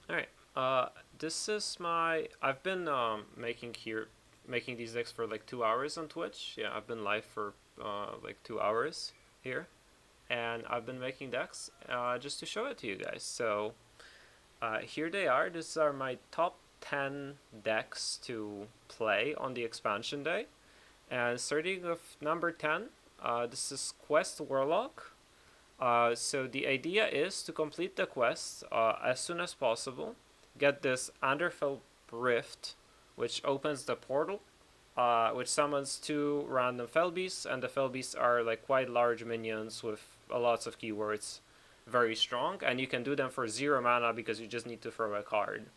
Alright, this is I've been making these decks for like 2 hours on Twitch. Yeah, I've been live for like 2 hours here, and I've been making decks just to show it to you guys. So here they are. These are my top 10 decks to play on the expansion day. And starting with number 10, this is Quest Warlock. So the idea is to complete the quest as soon as possible, get this Underfell Rift, which opens the portal, which summons two random Fell Beasts, and the Fell Beasts are like quite large minions with lots of keywords, very strong, and you can do them for 0 mana because you just need to throw a card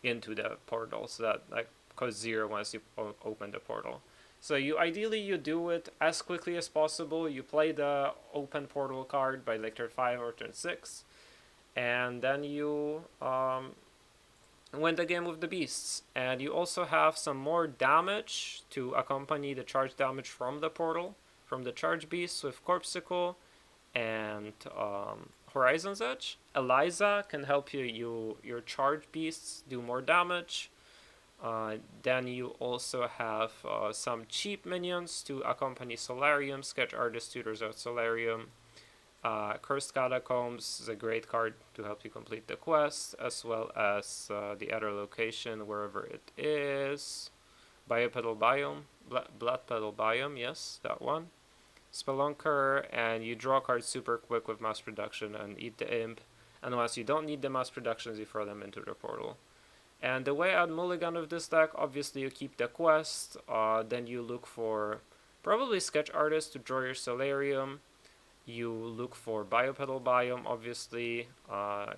into the portal, so that like costs 0 once you open the portal. So you do it as quickly as possible. You play the open portal card by like turn 5 or turn 6, and then you win the game with the beasts. And you also have some more damage to accompany the charge damage from the portal, from the charge beasts with Corpsicle and Horizon's Edge. Eliza can help your charge beasts do more damage. Then you also have some cheap minions to accompany Solarium, Sketch Artist tutors out Solarium. Cursed Catacombs is a great card to help you complete the quest, as well as the other location, wherever it is. Biopetal Biome, Blood Petal Biome, yes, that one. Spelunker, and you draw cards super quick with mass production and eat the imp. And once you don't need the mass productions, you throw them into the portal. And the way I'd mulligan with this deck, obviously you keep the quest, then you look for probably Sketch Artist to draw your Solarium. You look for Biopetal Biome, obviously.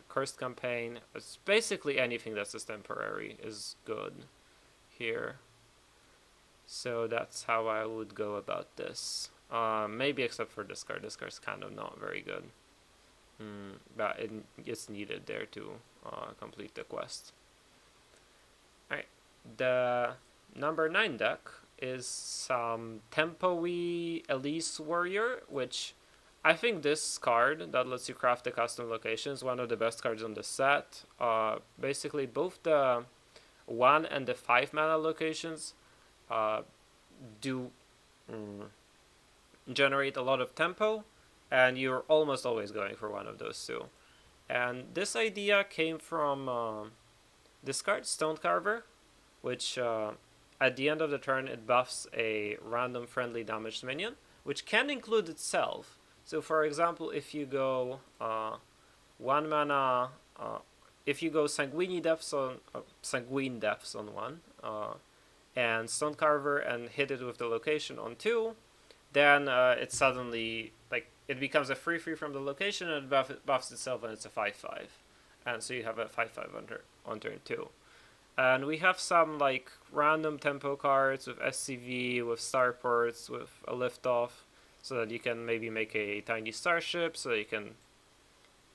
Cursed Campaign. It's basically anything that's just temporary is good here. So that's how I would go about this. Maybe except for this card. This card's kind of not very good. But it's needed there to complete the quest. Alright, the number 9 deck is some Tempo-y Elise Warrior, which I think this card that lets you craft the custom location is one of the best cards on the set. Basically, both the 1 and the 5 mana locations do generate a lot of tempo, and you're almost always going for one of those two. And this idea came from this card, Stone Carver, which at the end of the turn it buffs a random friendly damaged minion, which can include itself. So for example, if you go 1 mana, if you go Sanguine Depths on one, and Stone Carver and hit it with the location on 2, then it suddenly, like, it becomes a 3/3 from the location and it buffs itself, and it's a 5/5. And so you have a 5/5 on turn 2. And we have some like random tempo cards with SCV, with starports, with a liftoff, so that you can maybe make a tiny starship, so you can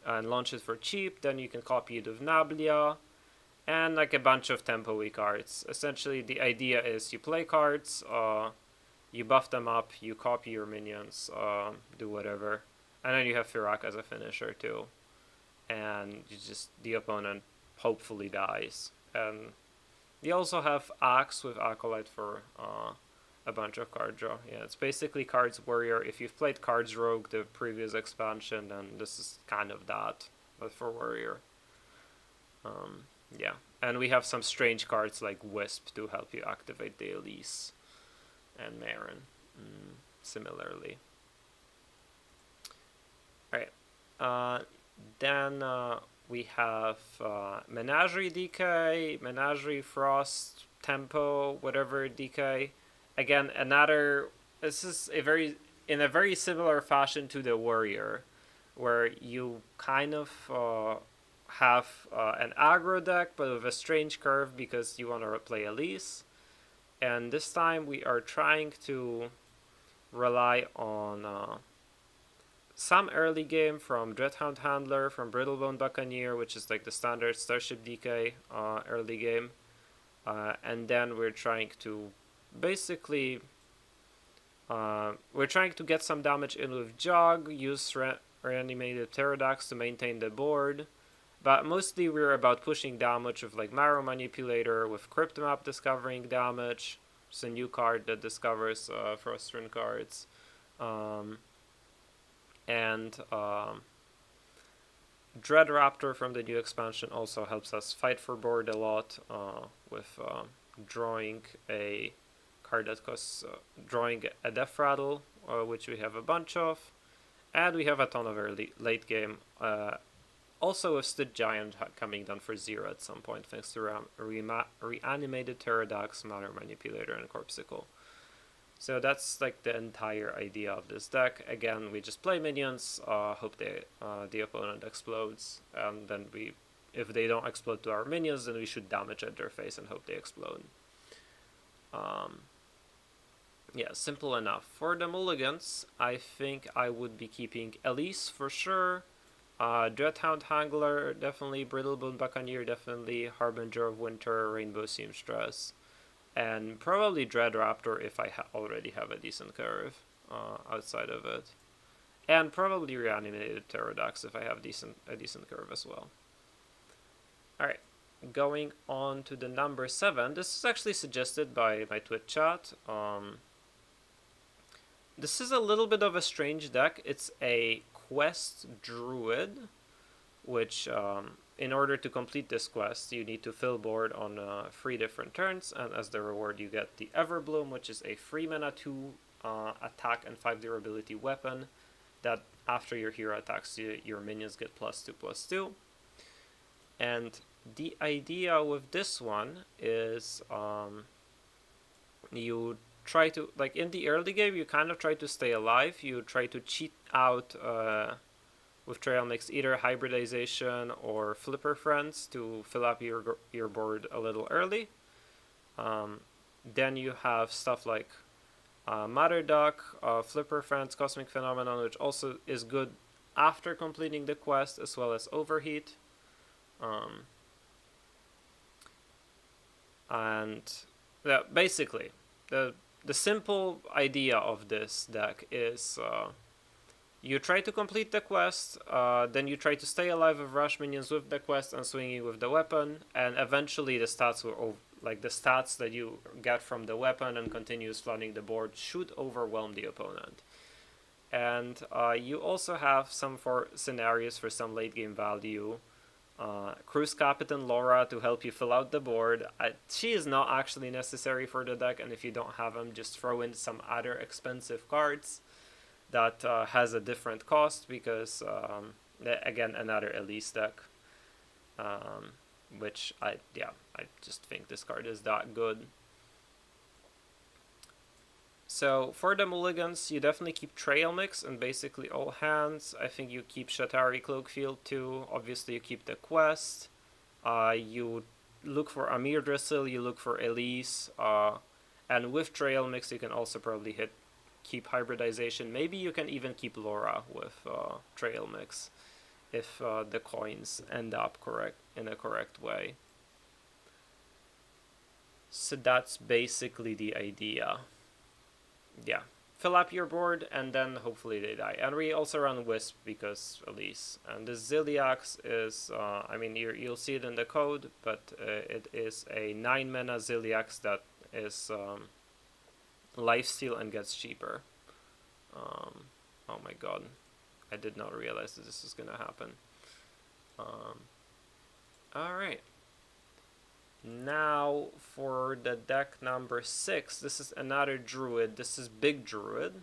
launch it for cheap. Then you can copy it with Nablia, and like a bunch of tempo-y cards. Essentially, the idea is you play cards, you buff them up, you copy your minions, do whatever, and then you have Firak as a finisher too, and the opponent hopefully dies. And you also have Axe with Acolyte for a bunch of card draw. Yeah, it's basically Cards Warrior. If you've played Cards Rogue, the previous expansion, then this is kind of that, but for Warrior. Yeah, and we have some strange cards like Wisp to help you activate the Elise, and Marin similarly. Alright, then we have Menagerie DK, Menagerie Frost, Tempo, whatever DK. Again, this is in a very similar fashion to the Warrior, where you kind of have an aggro deck, but with a strange curve because you want to play Elise. And this time we are trying to rely on some early game from Dreadhound Handler, from Brittlebone Buccaneer, which is like the standard Starship DK early game. And then we're trying to basically get some damage in with Jog, use Reanimated Pterodax to maintain the board, But mostly we're about pushing damage with like Marrow Manipulator, with Crypt Map discovering damage. It's a new card that discovers Frostrin cards. And Dread Raptor from the new expansion also helps us fight for board a lot with drawing a card that costs drawing a Death Rattle, which we have a bunch of, and we have a ton of early late game. Also with Stood Giant coming down for 0 at some point thanks to Reanimated Pterodax, Matter Manipulator, and Corpsicle. So that's like the entire idea of this deck. Again, we just play minions, hope the opponent explodes, and then if they don't explode to our minions, then we shoot damage at their face and hope they explode. Yeah, simple enough. For the mulligans, I think I would be keeping Elise for sure. Dreadhound Hangler, definitely. Brittlebone Buccaneer, definitely. Harbinger of Winter, Rainbow Seamstress. And probably Dread Raptor if I already have a decent curve outside of it. And probably Reanimated Pterodax if I have a decent curve as well. Alright, going on to the number 7. This is actually suggested by my Twitch chat. This is a little bit of a strange deck. It's a quest Druid, which in order to complete this quest, you need to fill board on 3 different turns, and as the reward you get the Everbloom, which is a 3 mana 2 attack and 5 durability weapon that after your hero attacks your minions get +2/+2. And the idea with this one is you try to, like in the early game, you kind of try to stay alive. You try to cheat out with Trail Mix either Hybridization or Flipper Friends to fill up your board a little early. Then you have stuff like Matter Duck, Flipper Friends, Cosmic Phenomenon, which also is good after completing the quest, as well as Overheat. And yeah, basically, the simple idea of this deck is you try to complete the quest, then you try to stay alive with rush minions with the quest and swinging with the weapon, and eventually the stats the stats that you get from the weapon and continues flooding the board should overwhelm the opponent. And you also have some scenarios for some late game value. Cruise Captain Laura to help you fill out the board. She is not actually necessary for the deck, and if you don't have them, just throw in some other expensive cards that has a different cost, because again, another Elise deck, which I just think this card is that good. So for the mulligans, you definitely keep Trail Mix and basically all hands. I think you keep Shatari Cloakfield too. Obviously you keep the quest. You look for Amir Dristle, you look for Elise. And with Trail Mix you can also probably keep Hybridization. Maybe you can even keep Laura with Trail Mix if the coins end up in a correct way. So that's basically the idea. Yeah, fill up your board and then hopefully they die. And we also run Wisp because Elise. And the Ziliax is, you'll see it in the code, but it is a 9 mana Ziliax that is lifesteal and gets cheaper. Oh my god, I did not realize that this is gonna happen. Alright. Now for the deck number 6, this is another Druid. This is Big Druid.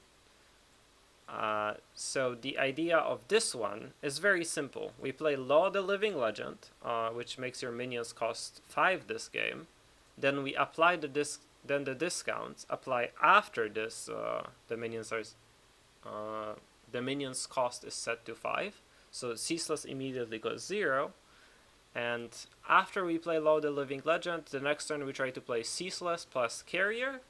So the idea of this one is very simple. We play Law the Living Legend, which makes your minions cost 5 this game. Then we apply the discounts apply after this. The minions cost is set to 5, so Ceaseless immediately goes 0. And after we play Law the Living Legend, the next turn we try to play Ceaseless plus Carrier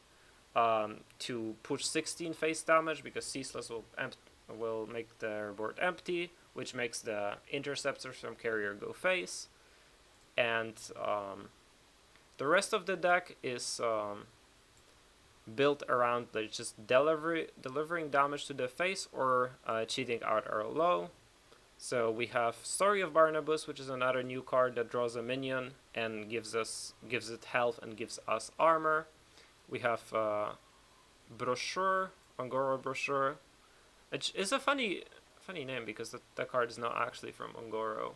to push 16 face damage, because Ceaseless will make their board empty, which makes the interceptors from Carrier go face. And the rest of the deck is built around just delivering damage to the face or cheating out our low. So we have Story of Barnabas, which is another new card that draws a minion and gives it health and gives us armor. We have Brochure, Angora Brochure. It is a funny name because that card is not actually from Ongoro,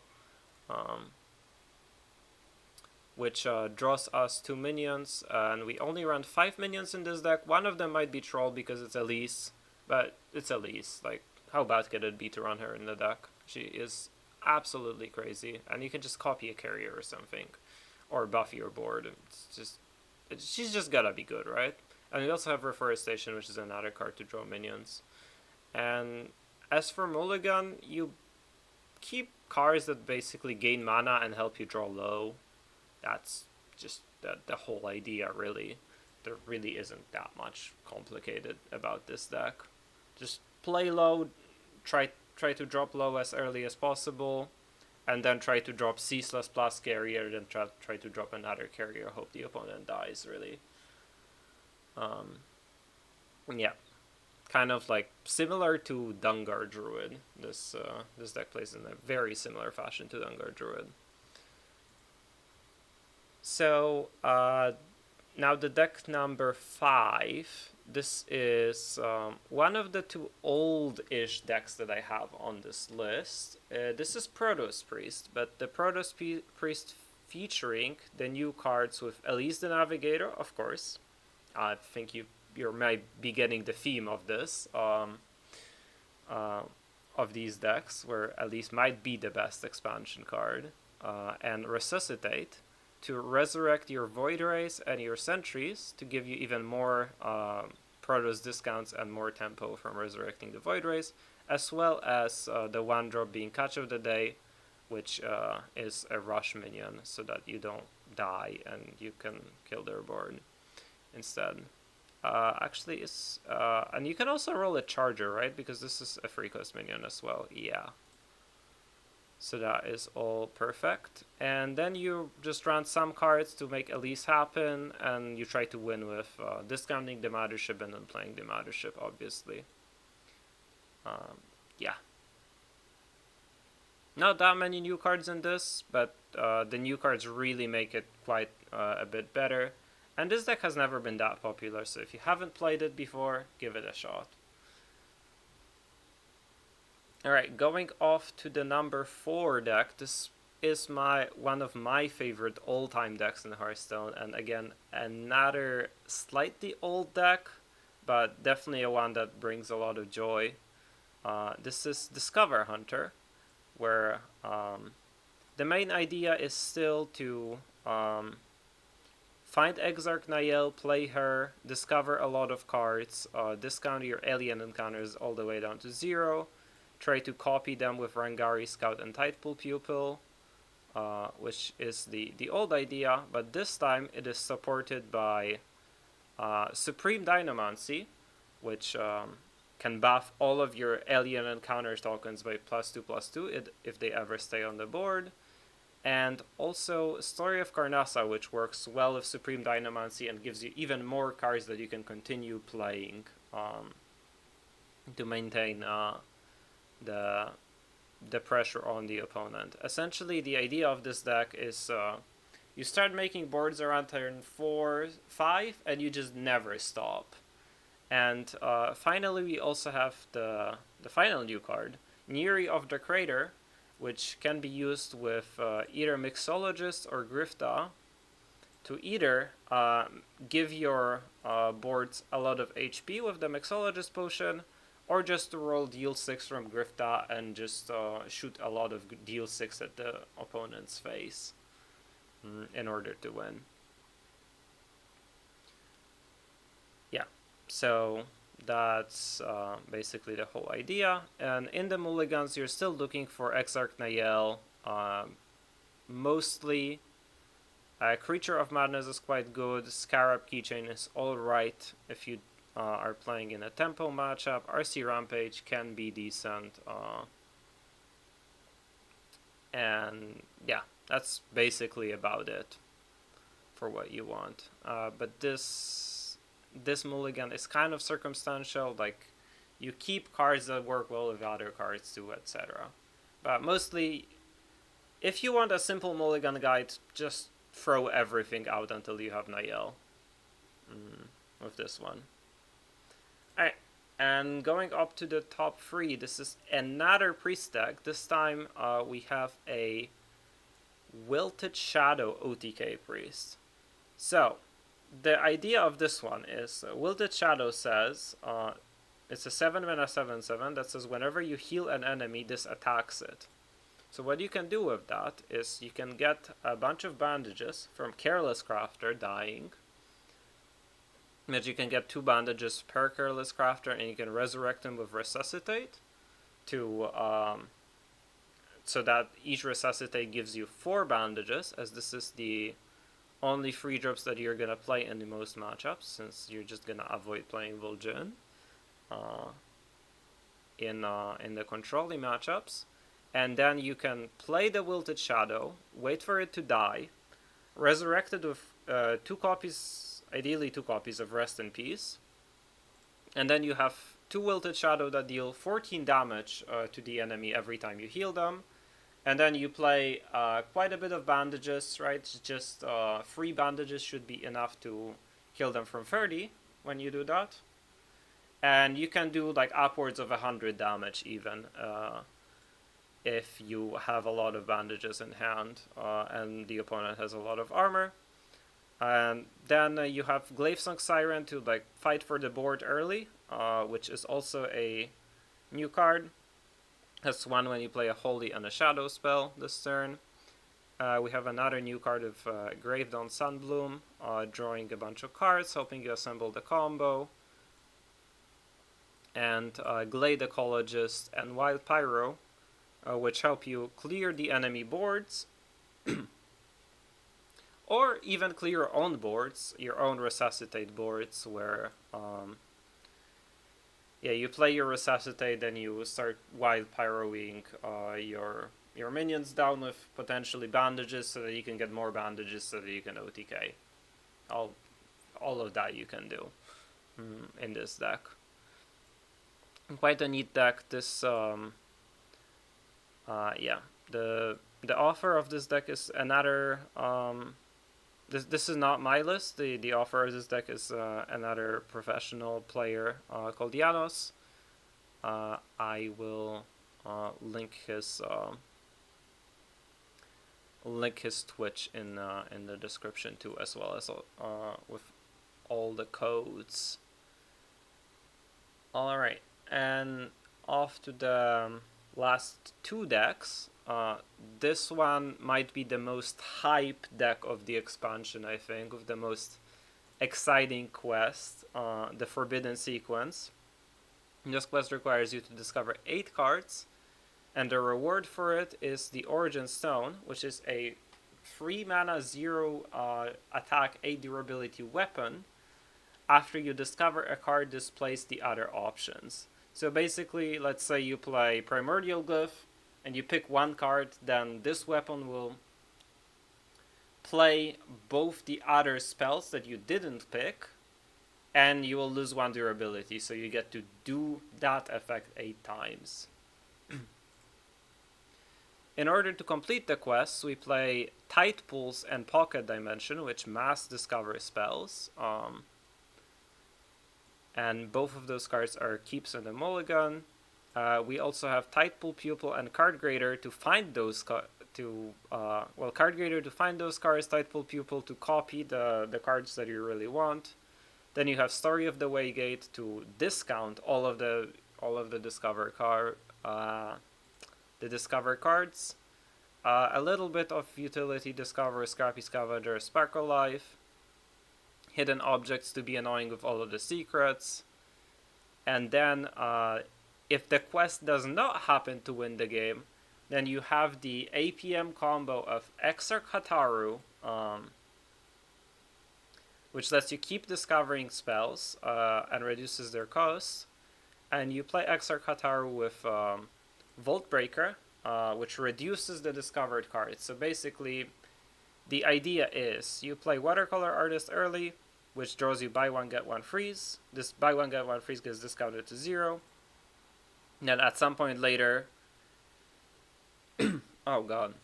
which draws us 2 minions, and we only run 5 minions in this deck. One of them might be Troll because it's Elise, but it's Elise. Like, how bad could it be to run her in the deck? She is absolutely crazy, and you can just copy a carrier or something, or buff your board. She's just gotta be good, right? And we also have Reforestation, which is another card to draw minions. And as for Mulligan, you keep cards that basically gain mana and help you draw low. That's just the whole idea, really. There really isn't that much complicated about this deck. Just play low, try to drop low as early as possible, and then try to drop Ceaseless plus carrier, then try to drop another carrier, hope the opponent dies, really. Yeah. Kind of like similar to Dungar Druid. This deck plays in a very similar fashion to Dungar Druid. So now the deck number 5. This is one of the 2 old-ish decks that I have on this list. This is Protos Priest, but the Protos Priest featuring the new cards with Elise the Navigator, of course. I think you might be getting the theme of this, of these decks, where Elise might be the best expansion card, and Resuscitate, to resurrect your Void Rays and your Sentries to give you even more Protoss discounts and more tempo from resurrecting the Void Rays, as well as the 1-drop being Catch of the Day, which is a rush minion so that you don't die and you can kill their board instead. Actually, is and you can also roll a Charger, right? Because this is a free cost minion as well. Yeah. So that is all perfect. And then you just run some cards to make Elise happen, and you try to win with discounting the Mothership and then playing the Mothership, obviously. Yeah. Not that many new cards in this, but the new cards really make it quite a bit better. And this deck has never been that popular, so if you haven't played it before, give it a shot. Alright, going off to the number 4 deck. This is one of my favorite all-time decks in Hearthstone, and again, another slightly old deck, but definitely a one that brings a lot of joy. This is Discover Hunter, where the main idea is still to find Exarch Nael, play her, discover a lot of cards, discount your alien encounters all the way down to 0, try to copy them with Rangari Scout and Tidepool Pupil, which is the old idea, but this time it is supported by Supreme Dynamancy, which can buff all of your alien encounter tokens by +2/+2 if they ever stay on the board. And also Story of Karnasa, which works well with Supreme Dynamancy and gives you even more cards that you can continue playing to maintain the pressure on the opponent. Essentially, the idea of this deck is you start making boards around turn 4-5, and you just never stop. And finally, we also have the final new card, Niri of the Crater, which can be used with either Mixologist or Grifta to either give your boards a lot of HP with the Mixologist potion, or just to roll deal 6 from Grifta and just shoot a lot of deal 6 at the opponent's face in order to win. Yeah, so that's basically the whole idea. And in the mulligans, you're still looking for Exarch Nael. Mostly, Creature of Madness is quite good. Scarab Keychain is alright if you are playing in a tempo matchup. RC Rampage can be decent. And yeah, that's basically about it for what you want. But this mulligan is kind of circumstantial. Like, you keep cards that work well with other cards too, etc. But mostly, if you want a simple mulligan guide, just throw everything out until you have Nael with this one. Alright, and going up to the top 3, this is another priest deck. This time we have a Wilted Shadow OTK priest. So, the idea of this one is Wilted Shadow says it's a 7-mana 7/7 that says whenever you heal an enemy, this attacks it. So what you can do with that is you can get a bunch of bandages from Careless Crafter dying. That you can get 2 bandages per Careless Crafter, and you can resurrect them with Resuscitate to so that each Resuscitate gives you 4 bandages, as this is the only 3 drops that you're gonna play in the most matchups, since you're just gonna avoid playing Vol'jin in the controlling matchups. And then you can play the Wilted Shadow, wait for it to die, resurrect it with 2 copies, ideally 2 copies of Rest in Peace, and then you have 2 Wilted Shadow that deal 14 damage to the enemy every time you heal them. And then you play quite a bit of bandages, right? Just 3 bandages should be enough to kill them from 30 when you do that. And you can do like upwards of 100 damage even if you have a lot of bandages in hand and the opponent has a lot of armor. And then you have Glavesong Siren to like fight for the board early, which is also a new card. That's one when you play a Holy and a Shadow spell this turn. We have another new card of Gravedawn Sunbloom, drawing a bunch of cards, helping you assemble the combo. And Glade Ecologist and Wild Pyro, which help you clear the enemy boards, or even clear your own boards, your own Resuscitate boards, where you play your Resuscitate, then you start Wild Pyroing your minions down with potentially bandages, so that you can get more bandages, so that you can OTK. All of that you can do in this deck. Quite a neat deck. This the author of this deck is another this is not my list. The author of this deck is another professional player called Janos. I will link his Twitch in the description too, as well as with all the codes. All right. And off to the last 2 decks. This one might be the most hype deck of the expansion, I think, with the most exciting quest, the Forbidden Sequence. This quest requires you to discover 8 cards, and the reward for it is the Origin Stone, which is a 3-mana 0 attack 8 durability weapon. After you discover a card, displays the other options. So basically, let's say you play Primordial Glyph and you pick 1 card, then this weapon will play both the other spells that you didn't pick, and you will lose 1 durability, so you get to do that effect 8 times. In order to complete the quests, we play Tight Pulse and Pocket Dimension, which mass discover spells. And both of those cards are keeps in the mulligan. We also have Tidepool Pupil and Card Grader to find those Card Grader to find those cards, Tidepool Pupil to copy the cards that you really want. Then you have Story of the Waygate to discount all of the discover cards. A little bit of utility discover, Scrappy Scavenger, Sparkle Life. Hidden objects to be annoying with all of the secrets. And then if the quest does not happen to win the game, then you have the APM combo of Exarch Hataru, which lets you keep discovering spells and reduces their cost. And you play Exarch Hataru with Vault Breaker, which reduces the discovered cards. So basically, the idea is you play Watercolor Artist early, which draws you buy 1 get 1 freeze. This buy 1 get 1 freeze gets discounted to 0. Then at some point later, Oh god.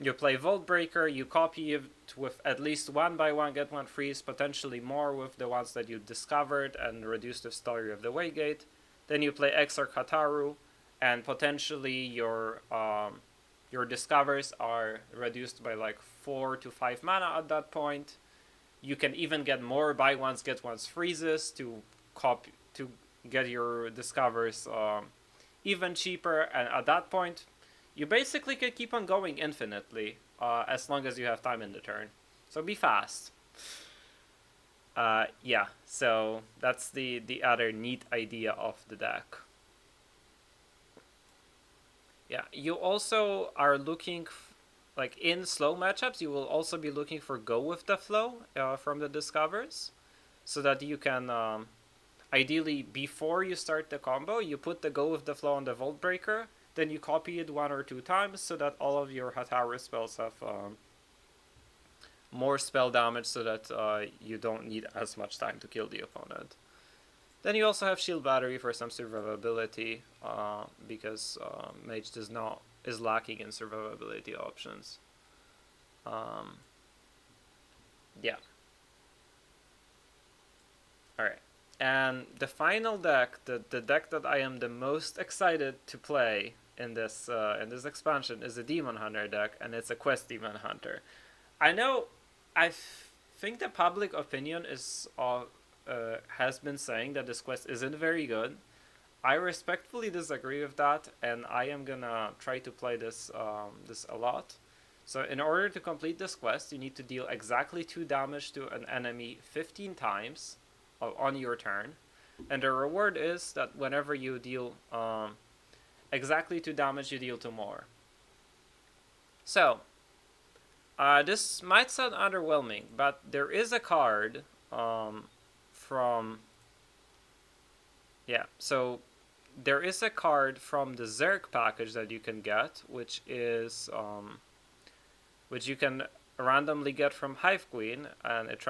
You play Vault Breaker, you copy it with at least 1/1 get 1 freeze, potentially more with the ones that you discovered and reduce the story of the Waygate. Then you play Exarch Hataru, and potentially your discovers are reduced by like 4 to 5 mana at that point. You can even get more buy ones get ones freezes to get your discovers even cheaper, and at that point you basically can keep on going infinitely as long as you have time in the turn. So be fast. Yeah, so that's the other neat idea of the deck. Yeah, you also are looking, like in slow matchups, you will also be looking for go with the flow from the discovers, so that you can, ideally before you start the combo, you put the go with the flow on the Vault Breaker, then you copy it 1 or 2 times so that all of your Hataru spells have more spell damage, so that you don't need as much time to kill the opponent. Then you also have Shield Battery for some survivability, because Mage is lacking in survivability options. Yeah. Alright. And the final deck, the deck that I am the most excited to play in this expansion, is a Demon Hunter deck, and it's a Quest Demon Hunter. I know, I think the public opinion is has been saying that this quest isn't very good. I respectfully disagree with that, and I am gonna try to play this a lot. So in order to complete this quest, you need to deal exactly 2 damage to an enemy 15 times on your turn, and the reward is that whenever you deal exactly 2 damage, you deal 2 more. So this might sound underwhelming, but there is a card so there is a card from the Zerg package that you can get, which is which you can randomly get from Hive Queen, and it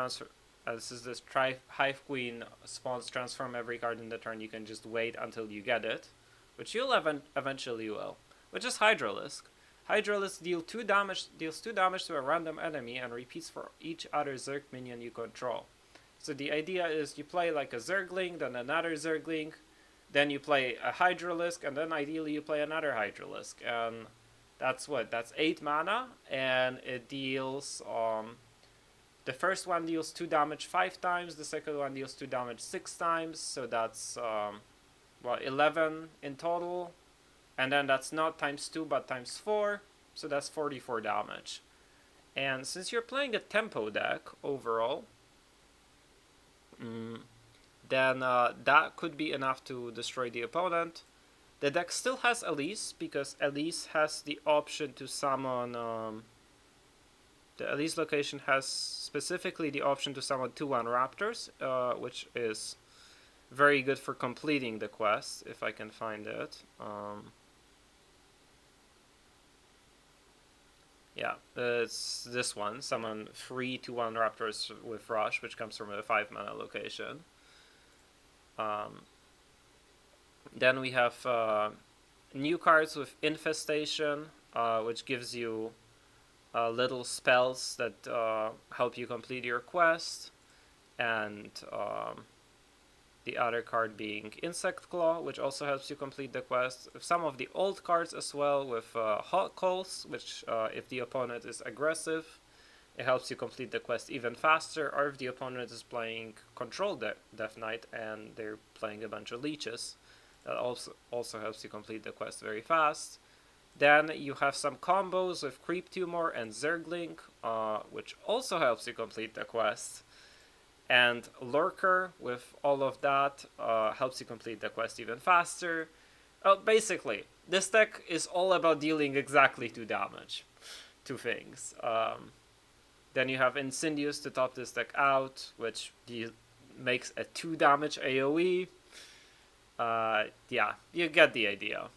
this Hive Queen spawns transform every card in the turn. You can just wait until you get it, which you'll eventually will, which is Hydralisk. Hydralisk deals 2 damage to a random enemy and repeats for each other Zerg minion you control. So the idea is you play like a Zergling, then another Zergling, then you play a Hydralisk, and then ideally you play another Hydralisk. And that's 8 mana, and it deals, the first one deals 2 damage 5 times, the second one deals 2 damage 6 times, so that's, 11 in total. And then that's not times 2, but times 4, so that's 44 damage. And since you're playing a tempo deck overall, then that could be enough to destroy the opponent. The deck still has Elise, because Elise has the option to summon... the Elise location has specifically the option to summon 2/1 Raptors, which is very good for completing the quest, if I can find it. Yeah, it's this one. Summon 3 2/1 Raptors with Rush, which comes from a 5 mana location. Then we have new cards with Infestation, which gives you little spells that help you complete your quest, and the other card being Insect Claw, which also helps you complete the quest. Some of the old cards as well, with Hot Coals, which if the opponent is aggressive, it helps you complete the quest even faster, or if the opponent is playing Control Death Knight and they're playing a bunch of leeches, that also helps you complete the quest very fast. Then you have some combos with Creep Tumor and Zergling, which also helps you complete the quest. And Lurker, with all of that, helps you complete the quest even faster. Basically, this deck is all about dealing exactly 2 damage to things. Then you have Insidious to top this deck out, which makes a 2 damage AoE. Yeah, you get the idea.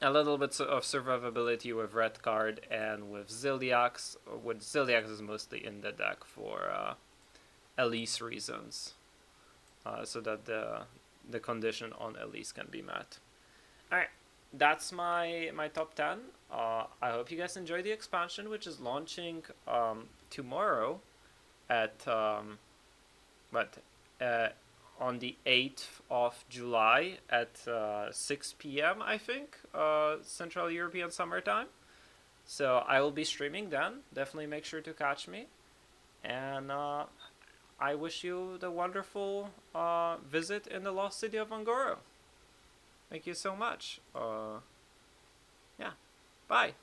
A little bit of survivability with Red Card and with Zilliax, which Zilliax is mostly in the deck for Elise reasons, so that the condition on Elise can be met. Alright, that's my top 10. I hope you guys enjoy the expansion, which is launching tomorrow at what uh, on the 8th of July at 6 p.m. I think Central European Summer Time. So I will be streaming then. Definitely make sure to catch me. And I wish you the wonderful visit in the lost city of Angoro. Thank you so much. Yeah. Bye.